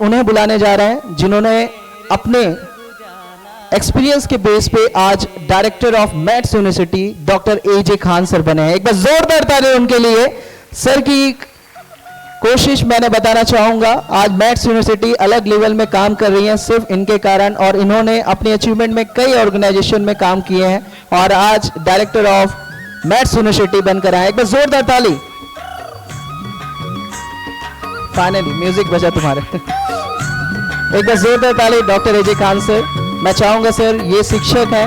उन्हें बुलाने जा रहे हैं जिन्होंने अपने एक्सपीरियंस के बेस पे आज director of maths university doctor AJ Khan sir बने हैं। एक बार जोरदार ताली उनके लिए। सर की कोशिश मैंने बताना चाहूंगा, आज मैथ्स यूनिवर्सिटी अलग लेवल में काम कर रही है सिर्फ इनके कारण, और इन्होंने अपनी अचीवमेंट में कई ऑर्गेनाइजेशन में काम किए हैं और आज डायरेक्टर ऑफ मैथ्स यूनिवर्सिटी बनकर आए। एक बार जोरदार ताली। फाइनली म्यूजिक बजा तुम्हारे। एक बार जोरदार ताली डॉक्टर एजे खान सर। मैं चाहूंगा सर, ये शिक्षक हैं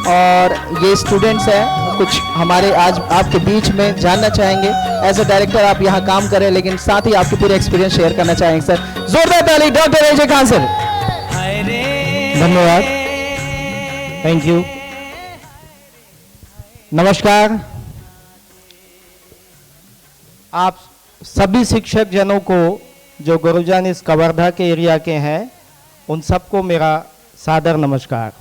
और ये स्टूडेंट्स हैं, कुछ हमारे आज आपके बीच में जानना चाहेंगे। एज अ डायरेक्टर आप यहाँ काम करें, लेकिन साथ ही आपके पूरे एक्सपीरियंस शेयर करना चाहेंगे। सर जोरदार ताली डॉक्टर एजे खान सर। धन्यवाद, थैंक यू। नमस्कार, आप सभी शिक्षक जनों को जो गुरुजन इस कवर्धा के एरिया के हैं, उन सबको मेरा सादर नमस्कार।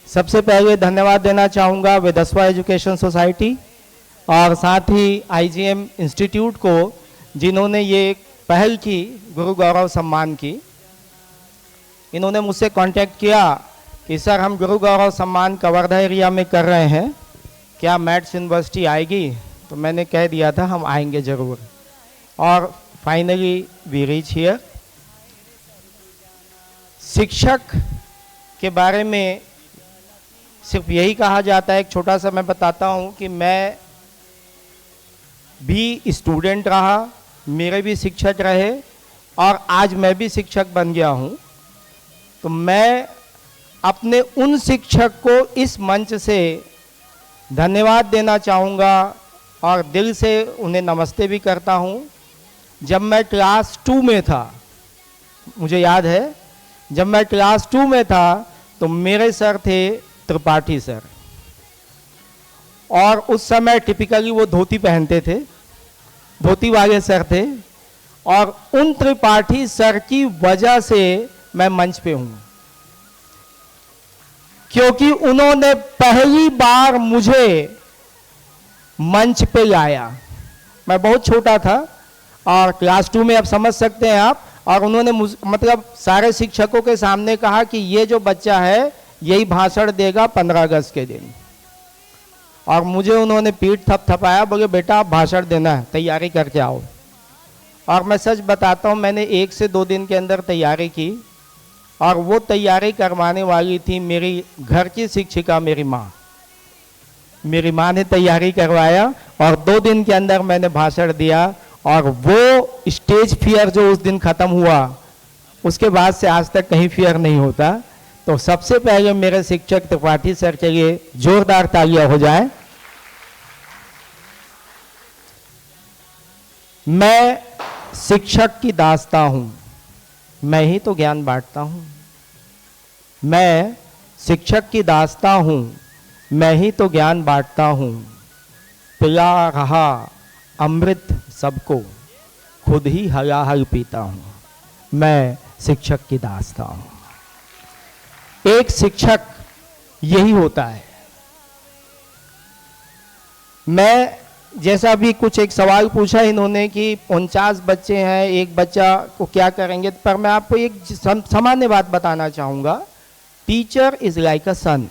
सबसे पहले धन्यवाद देना चाहूँगा वेदस्वा एजुकेशन सोसाइटी और साथ ही आईजीएम इंस्टीट्यूट को, जिन्होंने ये पहल की गुरु गौरव सम्मान की। इन्होंने मुझसे कांटेक्ट किया कि सर हम गुरु गौरव सम्मान कवर्धा एरिया में कर रहे हैं, क्या मैथ्स यूनिवर्सिटी आएगी? तो मैंने कह दिया था हम आएंगे ज़रूर, और फाइनली वी रीच हियर। शिक्षक के बारे में सिर्फ यही कहा जाता है, एक छोटा सा मैं बताता हूँ कि मैं भी स्टूडेंट रहा, मेरे भी शिक्षक रहे और आज मैं भी शिक्षक बन गया हूँ। तो मैं अपने उन शिक्षक को इस मंच से धन्यवाद देना चाहूँगा और दिल से उन्हें नमस्ते भी करता हूँ। जब मैं क्लास 2 में था, मुझे याद है जब मैं क्लास 2 में था तो मेरे सर थे त्रिपाठी सर, और उस समय टिपिकली वो धोती पहनते थे, धोती वाले सर थे, और उन त्रिपाठी सर की वजह से मैं मंच पे हूँ, क्योंकि उन्होंने पहली बार मुझे मंच पे लाया। मैं बहुत छोटा था और क्लास 2 में आप समझ सकते हैं आप, और उन्होंने मतलब सारे शिक्षकों के सामने कहा कि ये जो बच्चा है यही भाषण देगा 15 अगस्त के दिन, और मुझे उन्होंने पीठ थपथपाया, बोले बेटा आप भाषण देना है, तैयारी करके आओ। और मैं सच बताता हूँ, मैंने 1 से 2 दिन के अंदर तैयारी की, और वो तैयारी करवाने वाली थी मेरी घर की शिक्षिका, मेरी माँ। मेरी माँ ने तैयारी करवाया और 2 दिन के अंदर मैंने भाषण दिया, और वो स्टेज फियर जो उस दिन खत्म हुआ, उसके बाद से आज तक कहीं फियर नहीं होता। तो सबसे पहले मेरे शिक्षक त्रिपाठी सर के लिए जोरदार तालियां हो जाए। मैं शिक्षक की दास्ता हूं, मैं ही तो ज्ञान बांटता हूं। मैं शिक्षक की दास्ता हूं, मैं ही तो ज्ञान बांटता हूं। पिला रहा अमृत सबको, खुद ही हलाहल पीता हूं। मैं शिक्षक की दास्ता हूं। एक शिक्षक यही होता है। मैं जैसा भी कुछ एक सवाल पूछा इन्होंने कि 49 बच्चे हैं, एक बच्चा को क्या करेंगे, पर मैं आपको एक सामान्य बात बताना चाहूँगा। टीचर इज लाइक अ सन।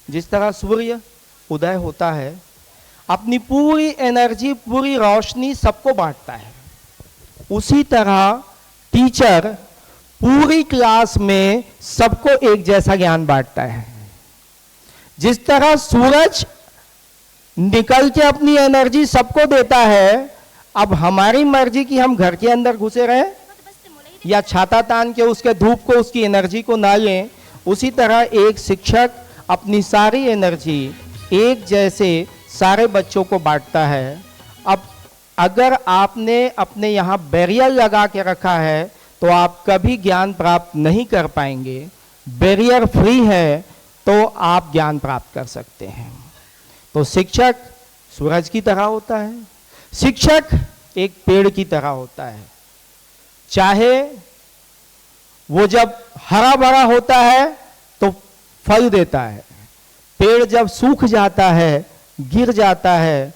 जिस तरह सूर्य उदय होता है, अपनी पूरी एनर्जी, पूरी रोशनी सबको बांटता है, उसी तरह टीचर पूरी क्लास में सबको एक जैसा ज्ञान बांटता है। जिस तरह सूरज निकल के अपनी एनर्जी सबको देता है, अब हमारी मर्जी कि हम घर के अंदर घुसे रहें या छाता तान के उसके धूप को, उसकी एनर्जी को ना लें, उसी तरह एक शिक्षक अपनी सारी एनर्जी एक जैसे सारे बच्चों को बांटता है। अब अगर आपने अपने यहाँ बैरियर लगा के रखा है तो आप कभी ज्ञान प्राप्त नहीं कर पाएंगे। बैरियर फ्री है तो आप ज्ञान प्राप्त कर सकते हैं। तो शिक्षक सूरज की तरह होता है, शिक्षक एक पेड़ की तरह होता है। चाहे वो जब हरा भरा होता है तो फल देता है, पेड़ जब सूख जाता है, गिर जाता है,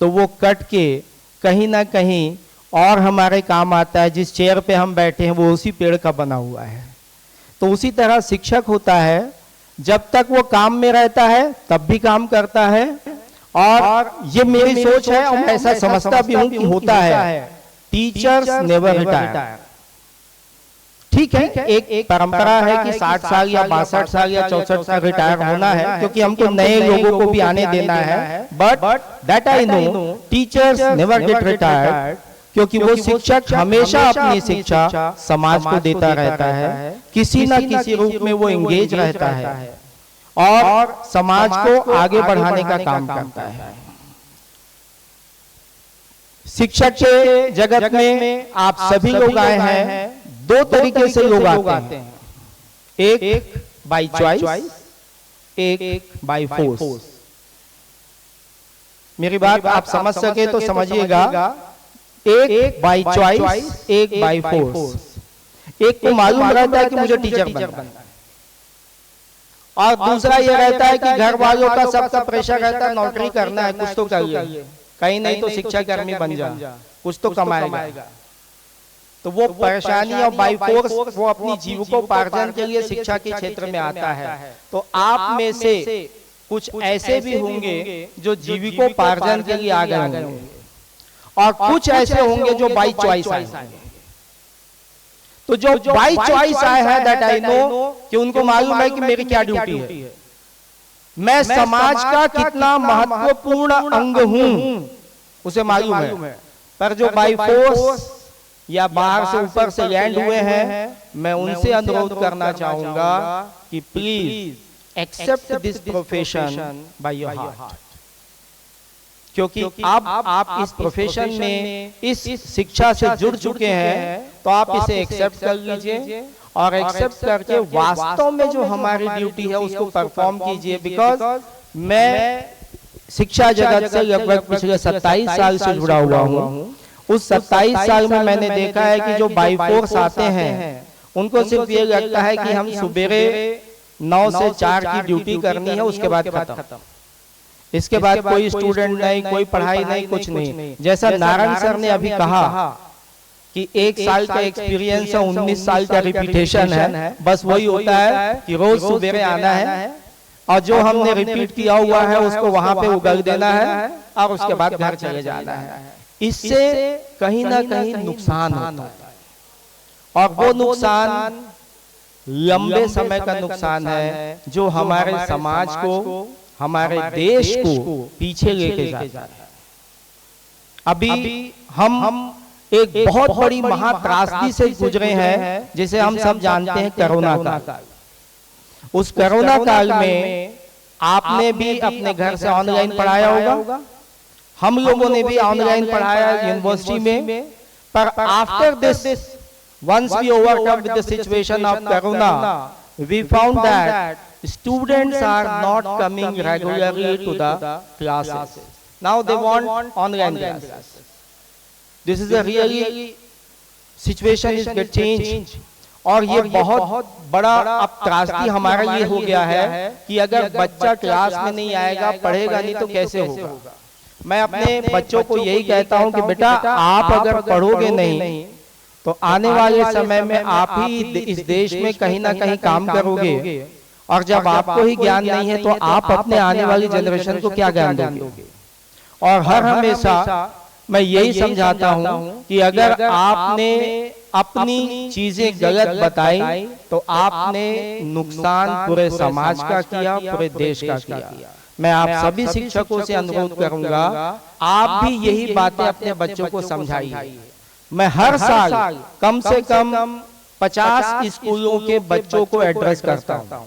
तो वो कट के कहीं ना कहीं और हमारे काम आता है। जिस चेयर पे हम बैठे हैं वो उसी पेड़ का बना हुआ है। तो उसी तरह शिक्षक होता है, जब तक वो काम में रहता है तब भी काम करता है। और ये मेरी सोच है और मैं ऐसा समझता भी हूं कि होता है। Teachers never retire. ठीक है, एक परंपरा है कि 60 साल या 62 साल या 64 साल रिटायर होना है, क्योंकि हमको नए लोगों को भी आने देना है। But that I know teachers never get retired, क्योंकि वो शिक्षक हमेशा अपनी शिक्षा समाज को देता रहता है, किसी न किसी रूप में वो एंगेज रहता है और समाज को आगे बढ़ाने का काम करता है। शिक्षक के जगत में आप सभी लोग आए हैं, दो तरीके से लोग आते हैं, एक बाय चॉइस, एक बाय फोर्स। मेरी बात आप समझ सके तो समझिएगा, एक बाय चॉइस, एक बाय फोर्स। एक को मालूम रहता है कि मुझे टीचर बनना है, और दूसरा ये रहता है कि घर वालों का सबका प्रेशर रहता है, नौकरी करना है, कुछ तो करिए, कहीं नहीं तो शिक्षा कर्मी बन जा, कुछ तो कमाएगा। तो वो परेशानी और बाय फोर्स वो अपनी जीविकोपार्जन के लिए शिक्षा के क्षेत्र में आता है। तो आप में से कुछ ऐसे भी होंगे जो जीविकोपार्जन के लिए आ गए होंगे, और कुछ ऐसे होंगे जो बाय चॉइस आए होंगे। तो जो बाय चॉइस आए हैं, दैट आई नो कि उनको मालूम है कि मेरी क्या ड्यूटी है, मैं समाज का कितना महत्वपूर्ण अंग हूं, उसे मालूम है। पर जो बाय फोर्स या बाहर से ऊपर से लैंड हुए हैं, मैं उनसे अनुरोध करना चाहूंगा कि please accept this profession by your heart, क्योंकि अब आप इस प्रोफेशन में, इस शिक्षा से जुड़ चुके हैं, तो आप इसे एक्सेप्ट कर लीजिए और एक्सेप्ट करके वास्तव में जो हमारी ड्यूटी है उसको परफॉर्म कीजिए। बिकॉज मैं शिक्षा जगत से लगभग पिछले 27 साल से जुड़ा हुआ हूँ। उस 27 साल में मैंने देखा है कि जो बाय फोर्स आते हैं उनको सिर्फ ये लगता है कि हम सुबेरे 9 से 4 की ड्यूटी करनी है, उसके बाद खत्म। इसके बाद कोई स्टूडेंट नहीं, कोई पढ़ाई नहीं, कुछ नहीं। जैसा नारायण सर ने अभी कहा कि 1 साल का एक्सपीरियंस है, 19 साल का रिपीटेशन है। बस वही होता है कि रोज सुबेरे आना है और जो हमने रिपीट किया हुआ है उसको वहां पे उगल देना है और उसके बाद घर चले जाना है। इससे कहीं ना कहीं नुकसान होता है, और वो नुकसान लंबे समय का नुकसान है जो हमारे समाज को, हमारे देश को पीछे लेके जाता है। अभी हम एक बहुत बड़ी महात्रासदी से गुजरे हैं, जिसे हम सब जानते हैं, कोरोना काल। उस कोरोना काल में आपने भी अपने घर से ऑनलाइन पढ़ाया होगा, हम लोगों ने भी ऑनलाइन पढ़ाया यूनिवर्सिटी में। पर after this, once we overcome with the situation of corona, we found that students are not coming regularly to the classes. Now they want online classes. This is a really situation is get changed. और ये बहुत बड़ा अब त्रासदी हमारा ये हो गया है कि अगर बच्चा क्लास में नहीं आएगा, पढ़ेगा नहीं, तो कैसे होगा। मैं अपने बच्चों को यही कहता हूं कि बेटा, आप अगर पढ़ोगे नहीं तो आने वाले समय में आप ही इस देश में कहीं ना कहीं काम करोगे, और जब आपको ही ज्ञान नहीं है तो आप अपने आने वाली जनरेशन को क्या ज्ञान दोगे। और हर हमेशा मैं यही समझाता हूं कि अगर आपने अपनी चीजें गलत बताई तो आपने नुकसान पूरे समाज का किया, पूरे देश का किया। मैं आप सभी शिक्षकों से अनुरोध करूंगा, आप भी यही बातें अपने बच्चों को समझाइए। मैं हर साल कम से कम 50 स्कूलों के बच्चों को एड्रेस करता हूं।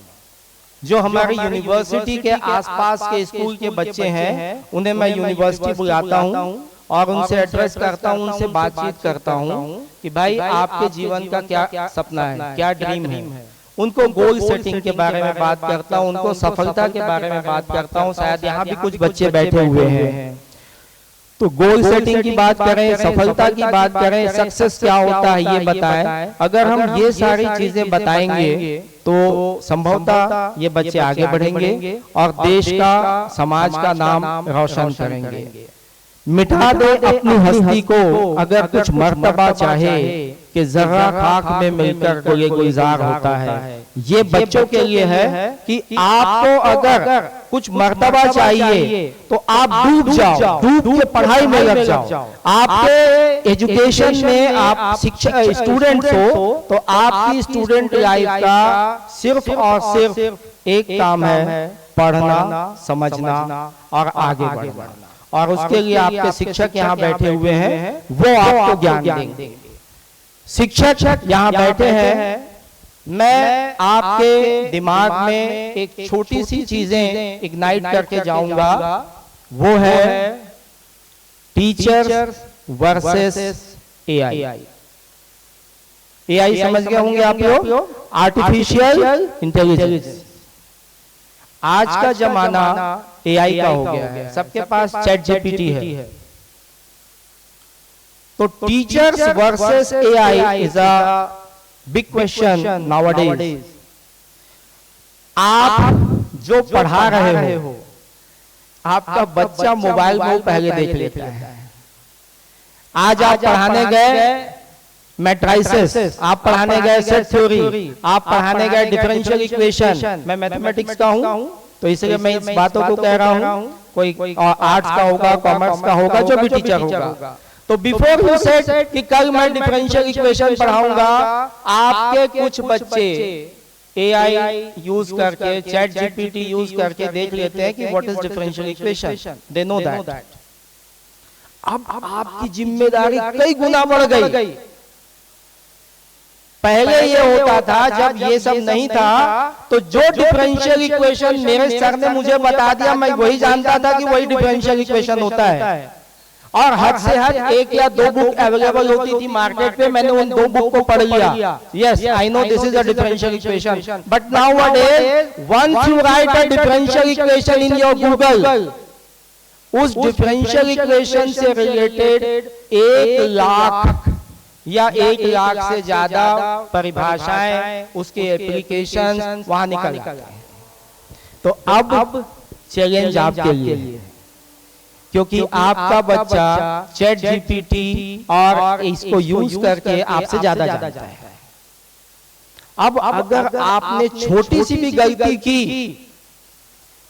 जो हमारी यूनिवर्सिटी के आसपास के स्कूल के बच्चे हैं, उन्हें मैं यूनिवर्सिटी बुलाता हूं और उनसे एड्रेस करता हूं, उनसे बातचीत करता हूं कि भाई आपके जीवन का क्या सपना है, क्या ड्रीम है। उनको गोल सेटिंग के बारे में बात करता हूं, उनको सफलता के बारे में बात करता हूं। शायद यहाँ भी कुछ बच्चे बैठे हुए हैं, तो गोल सेटिंग की बात करें, सफलता की बात करें, सक्सेस क्या होता है ये बताएं। अगर हम ये सारी चीजें बताएंगे तो संभवतः ये बच्चे आगे बढ़ेंगे और देश का, समाज का नाम रोशन करेंगे। मिटा दे अपनी हस्ती को अगर कुछ मर्तबा चाहे कि जरा खाक में मिलकर कोई गुलजार होता है। ये बच्चों के लिए है कि आपको अगर कुछ मर्तबा चाहिए तो आप डूब जाओ, डूब के पढ़ाई में लग जाओ। आपके एजुकेशन में आप शिक्षा स्टूडेंट हो तो आपकी स्टूडेंट लाइफ का सिर्फ और सिर्फ एक काम है, पढ़ना, समझना और आगे बढ़ना। और उसके लिए आपके शिक्षक यहाँ बैठे हुए हैं, वो आपको ज्ञान देंगे। शिक्षक यहाँ बैठे हैं, मैं आपके दिमाग में एक छोटी सी चीजें इग्नाइट करके जाऊंगा, वो है टीचर्स वर्सेस एआई। एआई समझ गए होंगे आप लोग, आर्टिफिशियल इंटेलिजेंस। आज का जमाना एआई का हो गया है, सबके पास चैट जीपीटी है। तो teachers versus AI is a big question nowadays. आप जो पढ़ा रहे हो, आपका बच्चा मोबाइल को पहले देख लेता है। आज आप पढ़ाने गए मैट्रिसेस, आप पढ़ाने गए सेट थ्योरी, आप पढ़ाने गए डिफरेंशियल इक्वेशन। मैं मैथमेटिक्स का हूं तो इसलिए मैं इस बातों को कह रहा हूं। कोई आर्ट्स का होगा, कॉमर्स का होगा, जो भी टीचर होगा। तो बिफोर यू सेड कि कल मैं डिफरेंशियल इक्वेशन पढ़ाऊंगा, आपके कुछ बच्चे एआई यूज करके, चैट जीपीटी यूज करके देख लेते हैं कि what is differential equation, they know that. अब आपकी जिम्मेदारी कई गुना बढ़ गई। पहले ये होता था, जब ये सब नहीं था तो जो डिफरेंशियल इक्वेशन मेरे सर ने मुझे बता दिया, मैं वही जानता था कि वही डिफरेंशियल इक्वेशन होता है। और हद से हद एक या दो बुक अवेलेबल होती थी मार्केट पे, मैंने उन दो बुक को पढ़ लिया। Yes, I know this is a differential equation, but nowadays once you write a differential equation in your Google, उस डिफरेंशियल इक्वेशन से रिलेटेड 1 लाख या 1 लाख से ज्यादा परिभाषाएं, उसके एप्लीकेशन वहां निकल आए। तो अब चैलेंज आपके लिए, क्योंकि आपका बच्चा चैट जीपीटी और इसको यूज करके आपसे ज्यादा जानता है। अब अगर आपने छोटी सी भी गलती की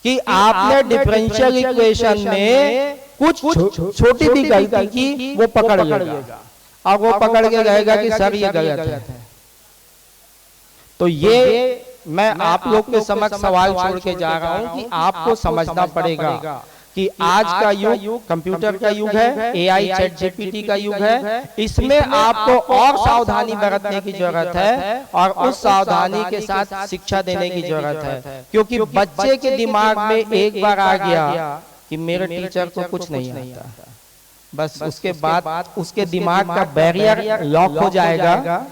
कि आपने डिफरेंशियल इक्वेशन में कुछ छोटी भी गलती की, वो पकड़ लेगा। अब वो पकड़ के कहेगा कि सर ये गलत है। तो ये मैं आप लोग के समक्ष सवाल छोड़ के जा रहा हूं कि आपको समझना पड़ेगा कि आज का युग कंप्यूटर का युग है, एआई चैट जीपीटी का युग है। इसमें आपको और सावधानी बरतने की जरूरत है और उस सावधानी के साथ शिक्षा देने की जरूरत है, क्योंकि बच्चे के दिमाग में एक बार आ गया कि मेरे टीचर को कुछ नहीं आता, बस उसके बाद उसके दिमाग का बैरियर लॉक हो जाएगा।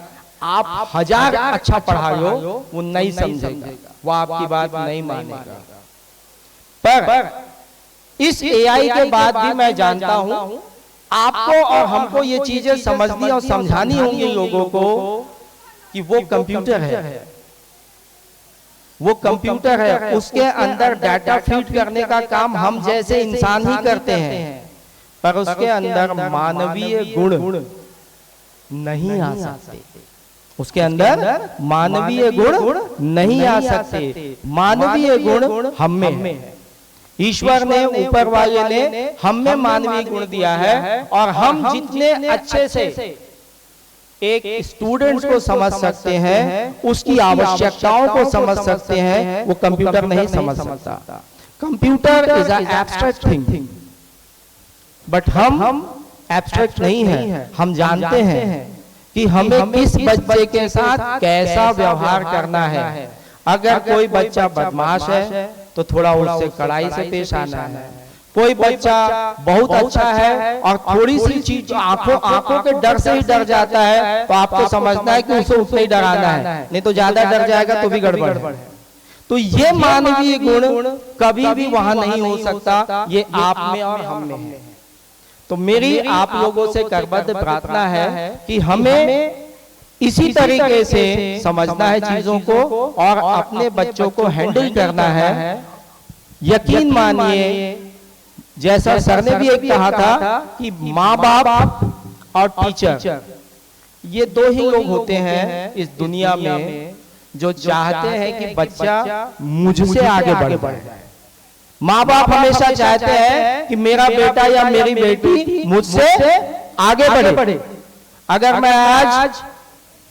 आप 1000 अच्छा पढ़ा लो, वो नहीं समझेगा, वो आपकी बात नहीं मानेगा। पर इस एआई के बाद भी मैं जानता हूं आपको और हमको ये चीजें समझनी और समझानी होंगी लोगों को कि वो कंप्यूटर है, वो कंप्यूटर है, उसके अंदर डाटा फीड करने का काम हम जैसे इंसान ही करते हैं, पर उसके अंदर मानवीय गुण नहीं आ सकते। उसके अंदर मानवीय गुण नहीं आ सकते। मानवीय गुण हम में है। ईश्वर ने, ऊपर वाले ने हम में मानवीय गुण दिया है, और हम जितने अच्छे से एक स्टूडेंट्स को समझ सकते हैं, उसकी आवश्यकताओं को समझ सकते हैं, वो कंप्यूटर नहीं समझ सकता। Computer is a abstract thing, but हम एब्स्ट्रैक्ट नहीं है। हम जानते हैं कि हमें किस बच्चे के साथ कैसा व्यवहार करना है। अगर कोई बच्चा बदमाश है तो थोड़ा उससे कड़ाई से पेश आना है। कोई बच्चा बहुत अच्छा है और थोड़ी सी चीज आंखों के डर से ही डर जाता है, तो आपको समझना है कि उसे उतना ही डराना है, नहीं तो ज्यादा डर जाएगा तो भी गड़बड़ है। तो ये मानवीय गुण कभी भी वहां नहीं हो सकता, ये आप में और हम में है। तो मेरी आप लोगों से करबद्ध प्रार्थना है कि हमें इसी तरीके से समझना है चीजों को और अपने बच्चों को हैंडल करना है। यकीन मानिए, जैसा सर ने भी एक कहा था कि माँ बाप और टीचर ये दो ही लोग होते हैं इस दुनिया में जो चाहते हैं कि बच्चा मुझसे आगे बढ़ जाए। माँ बाप हमेशा चाहते हैं कि मेरा बेटा या मेरी बेटी मुझसे आगे बढ़े। अगर मैं आज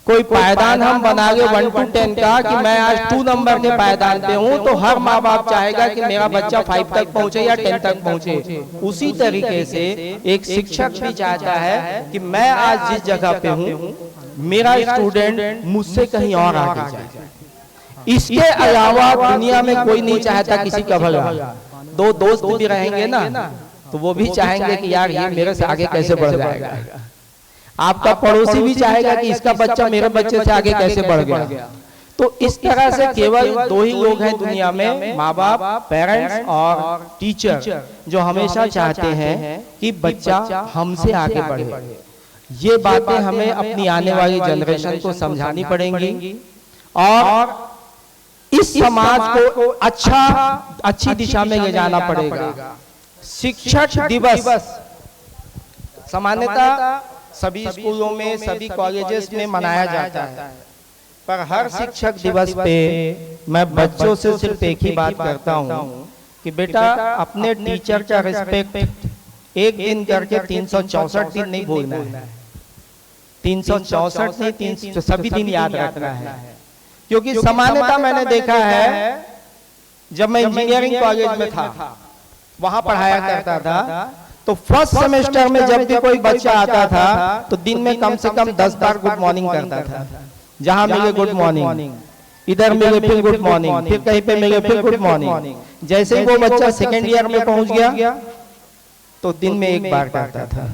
कोई पायदान हम बना ले 1 to 10 का कि मैं आज 2 नंबर के पायदान पे हूं, तो हर माँ बाप चाहेगा कि मेरा बच्चा 5 तक पहुंचे या 10 तक पहुंचे। उसी तरीके से एक शिक्षक भी चाहता है कि मैं आज जिस जगह पे हूं मेरा स्टूडेंट मुझसे कहीं और आगे जाए। इसके अलावा दुनिया में कोई नहीं चाहता किसी का भला। दो दोस्त भी रहेंगे ना तो वो भी चाहेंगे कि यार ये मेरे से आगे कैसे बढ़ जाएगा। आपका पड़ोसी भी चाहेगा कि इसका बच्चा मेरे बच्चे से आगे कैसे बढ़ गया। तो इस तरह से केवल दो ही लोग हैं दुनिया में, माँ बाप, पेरेंट्स और टीचर, जो हमेशा चाहते हैं कि बच्चा हमसे आगे बढ़े। ये बातें हमें अपनी आने वाली जनरेशन को समझानी पड़ेंगी और इस समाज को अच्छी दिशा में ले जाना पड़ेगा। शिक्षक दिवस सामान्यतः सभी स्कूलों में, सभी कॉलेजेस में मनाया जाता है, पर हर शिक्षक दिवस पे मैं बच्चों से सिर्फ एक ही बात करता हूँ कि बेटा अपने टीचर का रिस्पेक्ट एक दिन करके 364 दिन नहीं भूलना है। 364 नहीं, सभी दिन याद रखना है। क्योंकि सामान्यतः मैंने देखा है, जब मैं इंजीनियरिंग कॉलेज में था वहां पढ़ाया करता था, तो फर्स्ट सेमेस्टर में जब भी कोई बच्चा आता था तो दिन में कम से कम 10 बार गुड मॉर्निंग करता था। जहां मिले गुड मॉर्निंग, इधर मिले फिर गुड मॉर्निंग, फिर कहीं पे मिले फिर गुड मॉर्निंग। जैसे ही वो बच्चा सेकेंड ईयर में पहुंच गया तो दिन में एक बार करता था।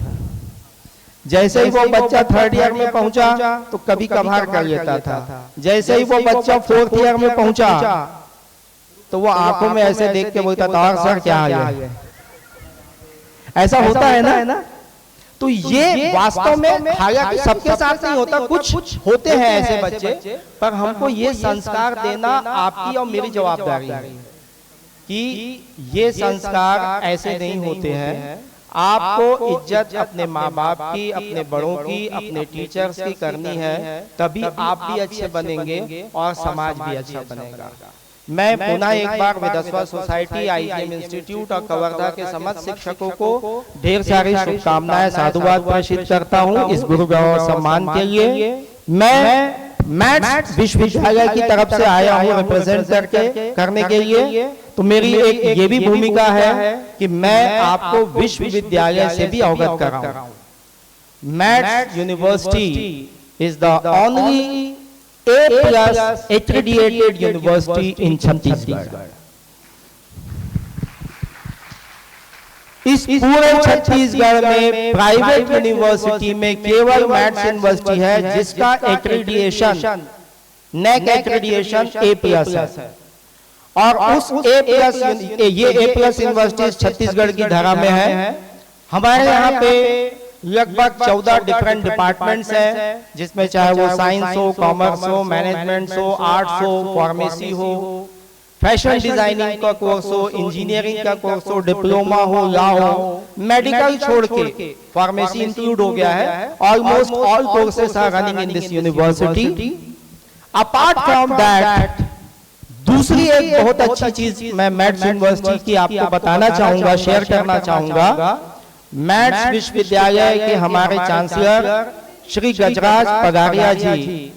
जैसे ही वो बच्चा थर्ड ईयर में पहुंचा तो कभी कभार कर लेता था। जैसे ही वो बच्चा फोर्थ ईयर में पहुंचा तो वो आंखों में ऐसे देख के बोलता था, और सर क्या हाल है। ऐसा होता है ना। तो ये वास्तव में हालांकि सबके साथ नहीं होता, कुछ होते हैं ऐसे बच्चे, पर हमको ये संस्कार देना आपकी और मेरी जवाबदारी है कि ये संस्कार ऐसे नहीं होते हैं। आपको इज्जत अपने माँ बाप की, अपने बड़ों की, अपने टीचर्स की करनी है, तभी आप भी अच्छे बनेंगे और समाज भी अच्छा बनेगा। मैं पुनः एक बार विदस्वा सोसाइटी, IGM इंस्टीट्यूट और कवर्धा के समस्त शिक्षकों को ढेर सारी शुभकामनाएं, साधुवाद प्रेषित करता हूं इस गुरु गौरव सम्मान के लिए। मैं मैथ्स विश्वविद्यालय की तरफ से आया हूं रिप्रेजेंट करने के लिए। तो मेरी एक ये भी भूमिका है कि मैं आपको विश्वविद्यालय से भी अवगत कराऊं। MATS university is the only A+ accredited university in Chhattisgarh. इस पूरे छत्तीसगढ़ में प्राइवेट यूनिवर्सिटी में केवल मैथ्स यूनिवर्सिटी है जिसका एक्रेडिएशन, नेक एक्रेडिएशन A+ है। और उस ये A+ यूनिवर्सिटी छत्तीसगढ़ की धारा में है। हमारे यहाँ पे लगभग 14 डिफरेंट डिपार्टमेंट्स हैं, जिसमें चाहे वो साइंस हो, कॉमर्स हो, मैनेजमेंट हो, आर्ट्स हो, फार्मेसी हो, फैशन डिजाइनिंग का कोर्स हो, इंजीनियरिंग का कोर्स हो, डिप्लोमा हो, लॉ हो, मेडिकल छोड़ के फार्मेसी इंक्लूड हो गया है। Almost all courses are running in this university. Apart from that, दूसरी एक बहुत अच्छी चीज मैं मैथ्स यूनिवर्सिटी की आपको बताना चाहूंगा, शेयर करना चाहूंगा। मैथ्स विश्वविद्यालय के हमारे चांसलर श्री गजराज पगारिया जी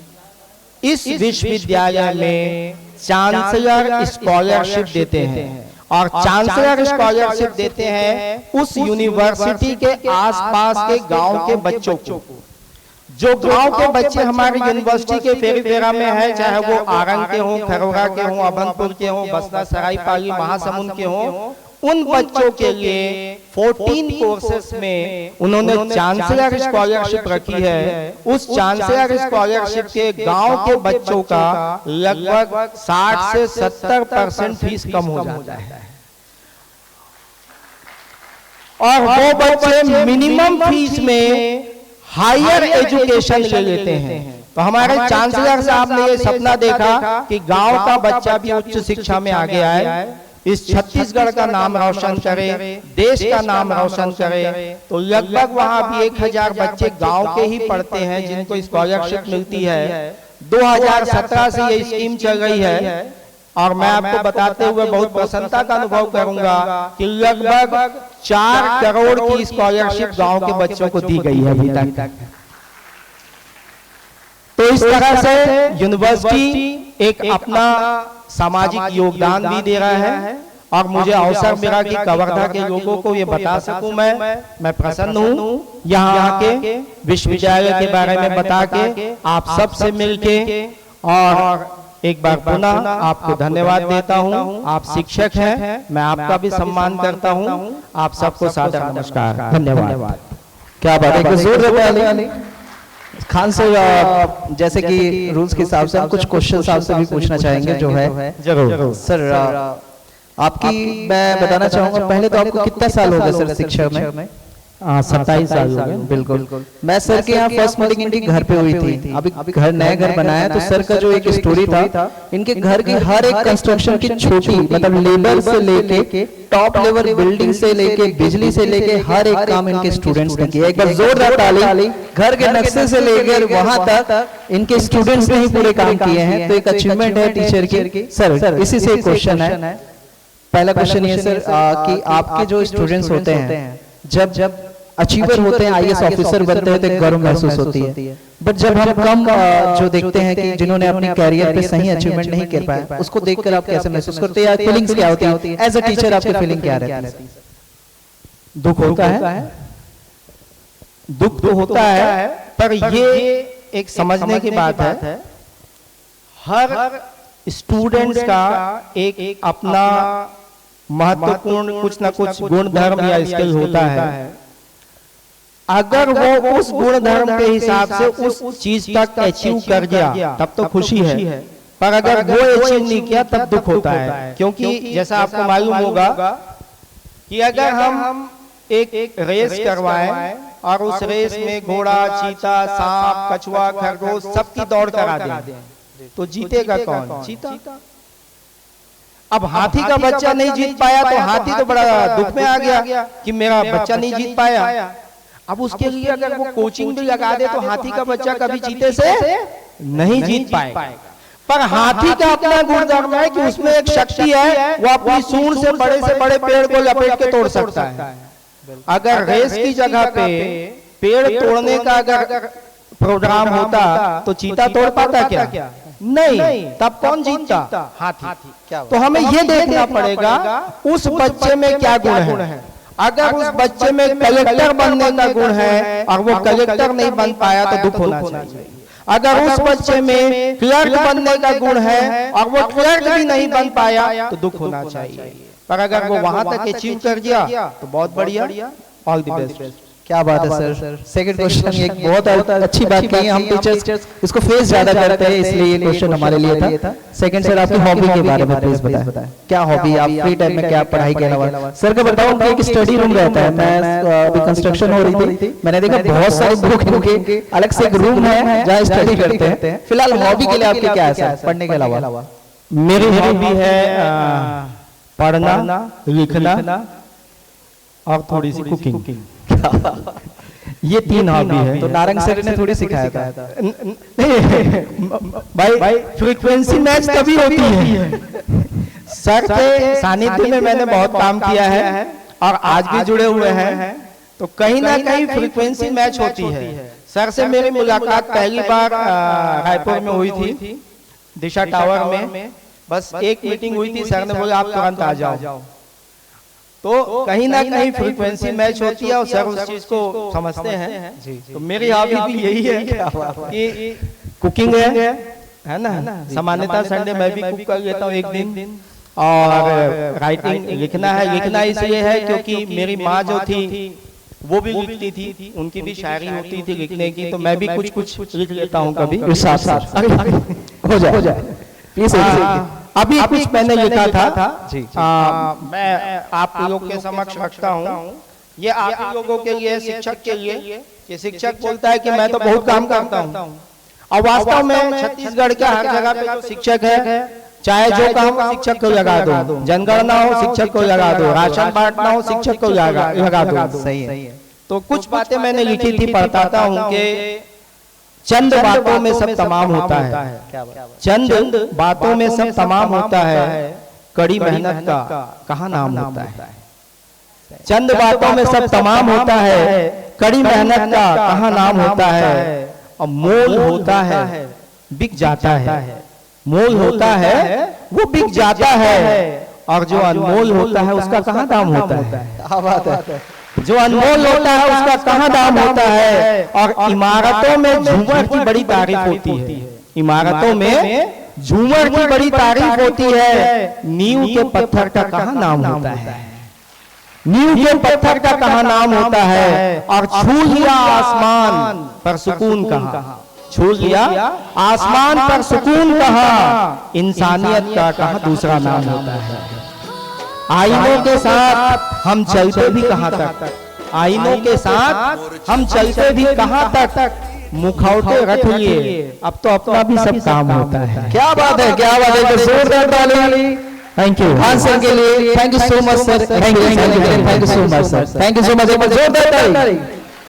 इस विश्वविद्यालय में चांसलर स्कॉलरशिप देते हैं। और चांसलर स्कॉलरशिप देते हैं उस यूनिवर्सिटी के आसपास के गांव के बच्चों को। जो गांव के बच्चे हमारी यूनिवर्सिटी के फेरीफेरा में है, चाहे वो आरंग के हों, खरोरा के हों, अभनपुर के हों, बसना, सरायपाली, महासमुंद के हों, उन बच्चों के लिए 14 कोर्सेस में उन्होंने चांसलर स्कॉलरशिप रखी है। उस चांसलर स्कॉलरशिप के गांव के बच्चों का लगभग 60 से 70% फीस कम हो जाता है। और वो बच्चे मिनिमम फीस में हायर एजुकेशन ले लेते हैं। तो हमारे चांसलर साहब ने ये सपना देखा कि गांव का बच्चा भी उच्च शिक्षा में आगे आए। इस छत्तीसगढ़ का नाम रोशन करे, देश का नाम रोशन करे। तो लगभग वहाँ भी 1000 बच्चे गांव के ही पढ़ते हैं जिनको स्कॉलरशिप मिलती है। 2017 से ये स्कीम चल रही है और मैं आपको बताते हुए बहुत प्रसन्नता का अनुभव करूंगा कि लगभग 4 करोड़ की स्कॉलरशिप गांव के बच्चों को दी गई है अभी तक। तो इस तरह से यूनिवर्सिटी एक अपना सामाजिक योगदान भी दे रहा है और मुझे अवसर मिला कि कवर्धा के लोगों को ये बता सकूं मैं प्रसन्न हूं यहाँ आके विश्वविद्यालय के बारे में बता के आप सबसे मिलके। और एक बार पुनः आपको धन्यवाद देता हूं। आप शिक्षक हैं, मैं आपका भी सम्मान करता हूं। आप सबको सादर नमस्कार, धन्यवाद। क्या बात है, जोर खान से जैसे कि रूल्स के हिसाब से हम कुछ क्वेश्चन आपसे भी पूछना चाहेंगे जो है। जरूर सर, आपकी मैं बताना चाहूंगा, पहले तो आपको कितना साल हो गया सर शिक्षा में? 27 साल हो गए। बिल्कुल। मैं सर के यहाँ फर्स्ट मीटिंग इनके घर पे हुई थी। अभी घर नया घर बनाया, तो सर का जो एक स्टोरी था, इनके घर की हर एक कंस्ट्रक्शन की छोटी मतलब लेबर से लेके टॉप लेवल बिल्डिंग से लेके बिजली से लेके हर एक काम इनके स्टूडेंट्स ने किया। एक बार जोरदार ताली। घर के नक्शे से लेकर वहां तक इनके स्टूडेंट्स ने ही पूरे काम किए हैं, तो एक अचीवमेंट है टीचर की। सर इसी से क्वेश्चन है। पहला क्वेश्चन ये सर कि आपके जो स्टूडेंट्स होते हैं जब अचीवर होते हैं, आईएएस ऑफिसर बनते हैं तो गर्व महसूस होती है, बट जब हम कम जो देखते हैं कि जिन्होंने अपने कैरियर पे सही अचीवमेंट नहीं कर पाए, उसको देखकर आप कैसे महसूस करते हैं या फीलिंग्स क्या होती है? एज अ टीचर आपकी फीलिंग क्या रहती है? दुख होता है, दुख तो होता है, पर ये एक समझने की बात है। हर स्टूडेंट्स का एक अपना महत्वपूर्ण कुछ ना कुछ गुण धर्म या स्किल होता है। अगर वो उस गुण धर्म के हिसाब से उस चीज तक अचीव कर गया तब तो खुशी है, पर अगर वो अचीव नहीं किया तब दुख होता है। क्योंकि जैसा आपको मालूम होगा कि अगर हम एक रेस करवाएं और उस रेस में घोड़ा, चीता, सांप, कछुआ, खरगोश सबकी दौड़ करा दें तो जीतेगा कौन? चीता। अब हाथी का बच्चा नहीं जीत पाया तो हाथी तो बड़ा दुख में आ गया कि मेरा बच्चा नहीं जीत पाया। अब उसके लिए अगर वो कोचिंग भी लगा दे तो हाथी का बच्चा कभी चीते से नहीं जीत पाएगा। पर हाथी का अपना गुणधर्म है कि उसमें एक शक्ति है, वो अपनी सूंड से बड़े पेड़ को लपेट के तोड़ सकता है। अगर रेस की जगह पे पेड़ तोड़ने का अगर प्रोग्राम होता तो चीता तोड़ पाता क्या? नहीं। तब कौन जीतता? हाथी। तो हमें ये देखना पड़ेगा उस बच्चे में क्या गुण है। अगर उस बच्चे में कलेक्टर बनने का गुण है और वो कलेक्टर नहीं बन पाया तो दुख होना चाहिए। अगर उस बच्चे में क्लर्क बनने का गुण है और वो क्लर्क भी नहीं बन पाया तो दुख होना चाहिए। पर अगर वो वहां तक अचीव कर गया तो बहुत बढ़िया, ऑल द बेस्ट। क्या बात है सर। सेकंड क्वेश्चन एक बहुत अच्छी बात कही है, हम टीचर्स इसको फेस ज्यादा करते हैं इसलिए ये क्वेश्चन हमारे लिए था। सेकंड सर आपकी हॉबी के बारे में प्लीज बताएं, क्या हॉबी, आप फ्री टाइम में क्या पढ़ाई के अलावा? सर को बताओ कि एक स्टडी रूम रहता है, मैं अभी कंस्ट्रक्शन हो रही थी, मैंने देखा बहुत सारे बुक इनके अलग से एक रूम है जहाँ स्टडी करते हैं। फिलहाल हॉबी के लिए आपकी क्या है सर पढ़ने के अलावा? मेरी हॉबी है पढ़ना, लिखना और थोड़ी सी कुकिंग। ये 3 हॉबी है। तो नारंग सर ने थोड़ी सिखाया था। भाई फ्रीक्वेंसी मैच तभी होती है। सर के सानिध्य में मैंने बहुत काम किया है और आज भी जुड़े हुए हैं, तो कहीं ना कहीं फ्रीक्वेंसी मैच होती है। सर से मेरी मुलाकात पहली बार रायपुर में हुई थी, दिशा टावर में। बस एक मीटिंग हुई थी, सर ने बोला आप तुरंत आ जाओ। तो कहीं ना कहीं फ्रीक्वेंसी मैच होती है और सर उस चीज को समझते हैं। तो मेरी हॉबी भी यही है कि कुकिंग है ना। सामान्यतः संडे मैं भी कुक कर लेता हूँ एक दिन। और राइटिंग, लिखना है। लिखना इसलिए है क्योंकि मेरी माँ जो थी वो भी लिखती थी, उनकी भी शायरी होती थी लिखने की, तो मैं भी कुछ लिख लेता हूँ कभी। हो जाए प्लीज। अभी कुछ मैंने लिखा था जी। मैं आप लोगों के समक्ष रखता हूँ। ये आप लोगों के लिए, शिक्षक के लिए। कि शिक्षक बोलता है कि मैं तो बहुत काम करता हूँ, और वास्तव में छत्तीसगढ़ के हर जगह पे जो शिक्षक है, चाहे जो काम हो शिक्षक को लगा दो, जनगणना हो शिक्षक को लगा दो, राशन बांटना हो शिक्षक को लगा दो। सही है। तो कुछ बातें मैंने लिखी थी, बताता हूँ कि चंद बातों में सब तमाम होता है, चंद बातों में सब तमाम होता है, कड़ी मेहनत का कहाँ नाम होता है। चंद बातों में सब तमाम होता है, कड़ी मेहनत का कहाँ नाम होता है। और मोल होता है बिक जाता है, मोल होता है वो बिक जाता है, और जो अनमोल होता है उसका कहाँ दाम होता है। क्या बात है। जो अनमोल होता है उसका कहाँ दाम होता है। और इमारतों में झूमर की बड़ी तारीफ होती है, इमारतों में झूमर की बड़ी तारीफ होती है, नींव के पत्थर का कहाँ नाम होता है। नींव के पत्थर का कहाँ नाम होता है। और छू लिया आसमान पर सुकून कहाँ, छू लिया आसमान पर सुकून कहाँ, इंसानियत का कहाँ दूसरा नाम होता है। आईनों के साथ हम चलते भी कहाँ तक, आईनों के साथ हम चलते भी कहाँ तक, मुखौटे रख लिए अब तो अपना भी सब काम होता है। क्या बात है, क्या बात है। जोरदार ताली। थैंक यू आंसर के लिए। Thank you so much sir, thank you so much sir, thank you so much. जोरदार ताली।